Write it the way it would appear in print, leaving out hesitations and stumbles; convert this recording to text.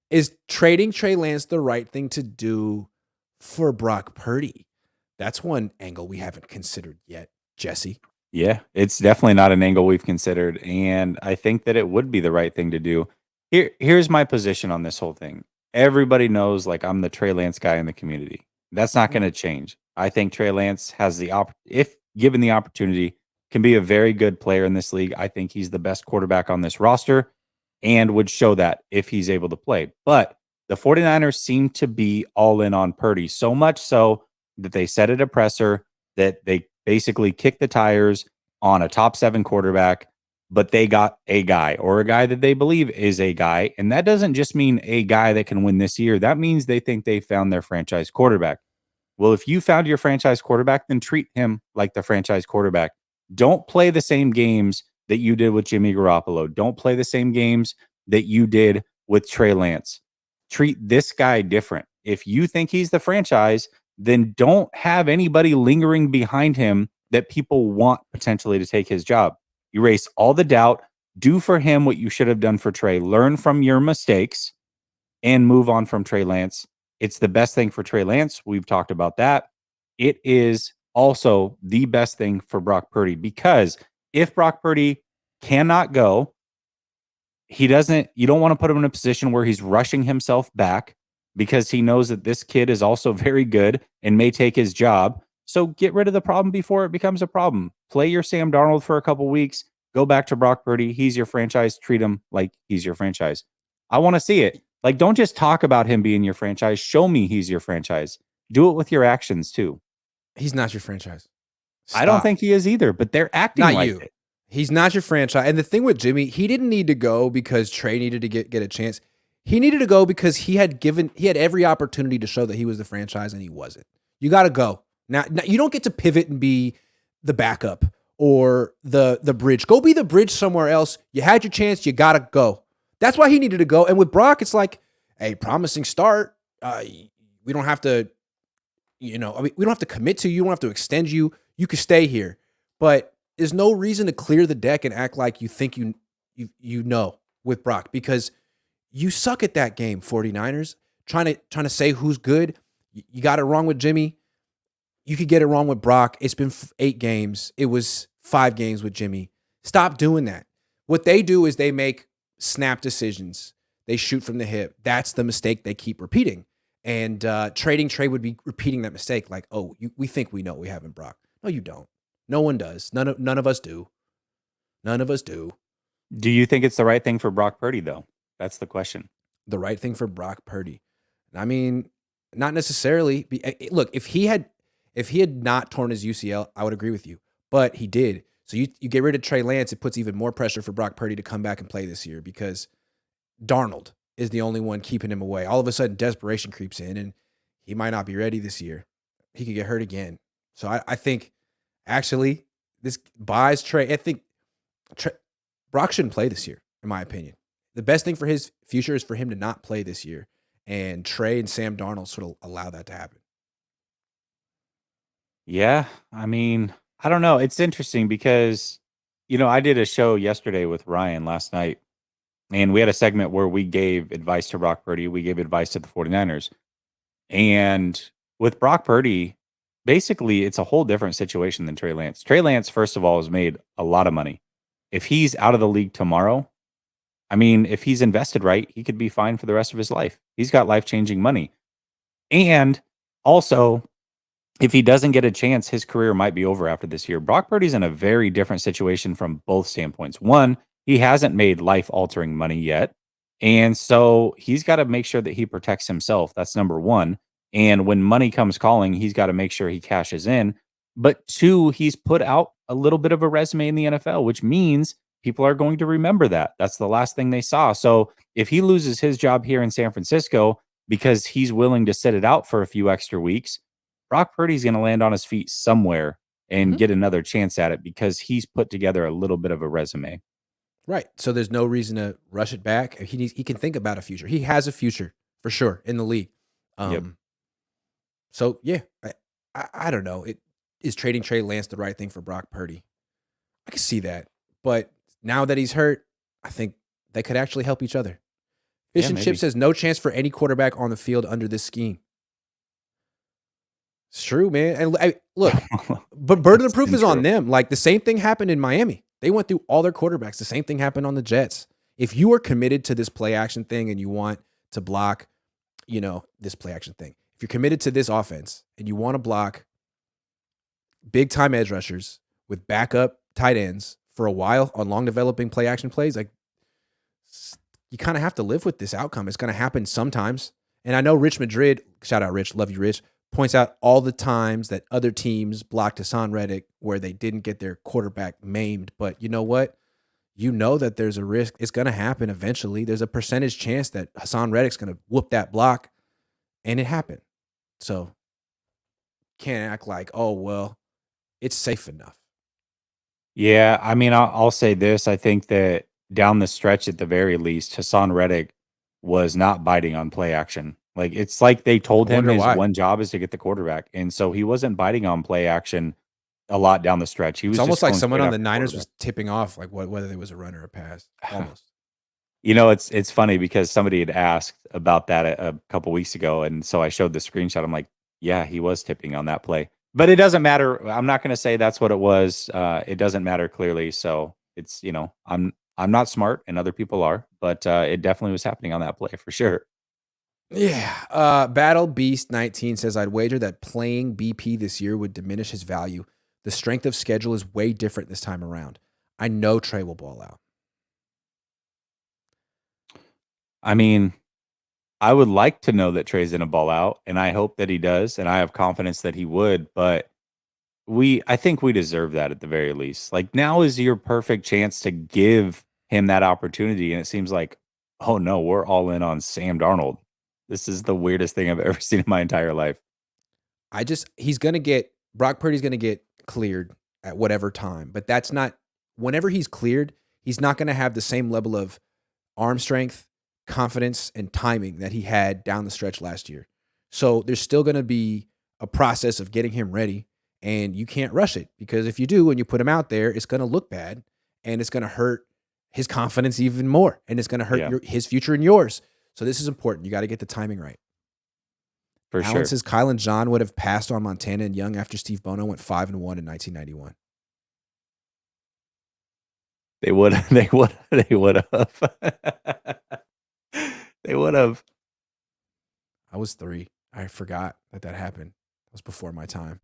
Is trading Trey Lance the right thing to do for Brock Purdy? That's one angle we haven't considered yet, Jesse. Yeah, it's definitely not an angle we've considered, and I think that it would be the right thing to do. Here's my position on this whole thing. Everybody knows, like, I'm the Trey Lance guy in the community. That's not gonna change. I think Trey Lance has if given the opportunity, can be a very good player in this league. I think he's the best quarterback on this roster and would show that if he's able to play. But the 49ers seem to be all in on Purdy, so much so that they set a depressor, that they basically kicked the tires on a top 7 quarterback, but they got a guy, or a guy that they believe is a guy. And that doesn't just mean a guy that can win this year. That means they think they found their franchise quarterback. Well, if you found your franchise quarterback, then treat him like the franchise quarterback. Don't play the same games that you did with Jimmy Garoppolo. Don't play the same games that you did with Trey Lance. Treat this guy different. If you think he's the franchise, then don't have anybody lingering behind him that people want potentially to take his job. Erase all the doubt. Do for him what you should have done for Trey. Learn from your mistakes and move on from Trey Lance. It's the best thing for Trey Lance. We've talked about that. It is also the best thing for Brock Purdy, because if Brock Purdy cannot go, you don't want to put him in a position where he's rushing himself back, because he knows that this kid is also very good and may take his job. So get rid of the problem before it becomes a problem. Play your Sam Darnold for a couple weeks. Go back to Brock Purdy. He's your franchise. Treat him like he's your franchise. I want to see it. Like, don't just talk about him being your franchise. Show me he's your franchise. Do it with your actions too. He's not your franchise. I don't Stop. think he is either, but they're acting Not like you. it. He's not your franchise. And the thing with Jimmy, he didn't need to go because Trey needed to get a chance. He needed to go because he had every opportunity to show that he was the franchise, and he wasn't. You got to go. Now you don't get to pivot and be the backup or the bridge. Go be the bridge somewhere else. You had your chance. You got to go. That's why he needed to go. And with Brock, it's like, hey, promising start. We don't have to, we don't have to commit to you. We don't have to extend you. You can stay here. But there's no reason to clear the deck and act like you think you know with Brock, because you suck at that game, 49ers. Trying to say who's good. You got it wrong with Jimmy. You could get it wrong with Brock. It's been 8 games. It was 5 games with Jimmy. Stop doing that. What they do is they make snap decisions. They shoot from the hip. That's the mistake they keep repeating. And trading Trey would be repeating that mistake. Like, oh, we think we know what we have in Brock. No, you don't. No one does. None of us do. None of us do. Do you think it's the right thing for Brock Purdy, though? That's the question. The right thing for Brock Purdy. I mean, not necessarily. Look, if he had not torn his UCL, I would agree with you. But he did. So you get rid of Trey Lance, it puts even more pressure for Brock Purdy to come back and play this year, because Darnold is the only one keeping him away. All of a sudden, desperation creeps in, and he might not be ready this year. He could get hurt again. So I think, actually, this buys Trey. I think Brock shouldn't play this year, in my opinion. The best thing for his future is for him to not play this year. And Trey and Sam Darnold sort of allow that to happen. Yeah, I mean, I don't know. It's interesting because, I did a show yesterday with Ryan last night, and we had a segment where we gave advice to Brock Purdy. We gave advice to the 49ers. And with Brock Purdy, basically, it's a whole different situation than Trey Lance. Trey Lance, first of all, has made a lot of money. If he's out of the league tomorrow, I mean, if he's invested right, he could be fine for the rest of his life. He's got life-changing money. And also, if he doesn't get a chance, his career might be over after this year. Brock Purdy's in a very different situation from both standpoints. One, he hasn't made life-altering money yet. And so he's got to make sure that he protects himself. That's number one. And when money comes calling, he's got to make sure he cashes in. But 2, he's put out a little bit of a resume in the NFL, which means people are going to remember that. That's the last thing they saw. So if he loses his job here in San Francisco because he's willing to sit it out for a few extra weeks, Brock Purdy's going to land on his feet somewhere and get another chance at it, because he's put together a little bit of a resume. Right. So there's no reason to rush it back. He can think about a future. He has a future for sure in the league. Yep. So yeah, I don't know. Is trading Trey Lance the right thing for Brock Purdy? I can see that, but now that he's hurt, I think they could actually help each other. Fish Yeah, and maybe. Chips says no chance for any quarterback on the field under this scheme. It's true, man. And look, but burden of It's proof been is on true. them. Like the same thing happened in Miami. They went through all their quarterbacks. The same thing happened on the Jets. If you are committed to this play action thing and you want to block, this play action thing, if you're committed to this offense and you want to block big time edge rushers with backup tight ends for a while on long developing play action plays, like you kind of have to live with this outcome. It's going to happen sometimes. And I know Rich Madrid, shout out Rich, love you, Rich, points out all the times that other teams blocked Hassan Reddick where they didn't get their quarterback maimed. But you know what? You know that there's a risk. It's going to happen eventually. There's a percentage chance that Hassan Reddick's going to whoop that block, and it happened. So can't act like, oh, well, it's safe enough. Yeah, I mean, I'll say this. I think that down the stretch, at the very least, Hassan Reddick was not biting on play action. Like it's like they told I him wonder his why. one job is to get the quarterback, and so he wasn't biting on play action a lot down the stretch. He It's was almost just like going someone straight on the after the Niners quarterback. was tipping off like whether it was a runner or a pass. Almost. It's funny because somebody had asked about that a couple weeks ago, and so I showed the screenshot. I'm like, yeah, he was tipping on that play, but it doesn't matter. I'm not going to say that's what it was. It doesn't matter clearly. So it's I'm not smart, and other people are, but it definitely was happening on that play for sure. Yeah. Battle Beast 19 says I'd wager that playing BP this year would diminish his value. The strength of schedule is way different this time around. I know Trey will ball out. I mean, I would like to know that Trey's in a ball out, and I hope that he does, and I have confidence that he would, but I think we deserve that at the very least. Like now is your perfect chance to give him that opportunity, and it seems like, oh no, we're all in on Sam Darnold. This is the weirdest thing I've ever seen in my entire life. Brock Purdy's going to get cleared at whatever time, but that's not, whenever he's cleared, he's not going to have the same level of arm strength, confidence, and timing that he had down the stretch last year. So there's still going to be a process of getting him ready, and you can't rush it because if you do and you put him out there, it's going to look bad and it's going to hurt his confidence even more, and it's going to hurt Yeah, his future and yours. So this is important. You got to get the timing right. for Allen sure. says Kyle and John would have passed on Montana and Young after Steve Bono went 5-1 in 1991. They would they would they would have. They would have. I was 3. I forgot that happened. That was before my time.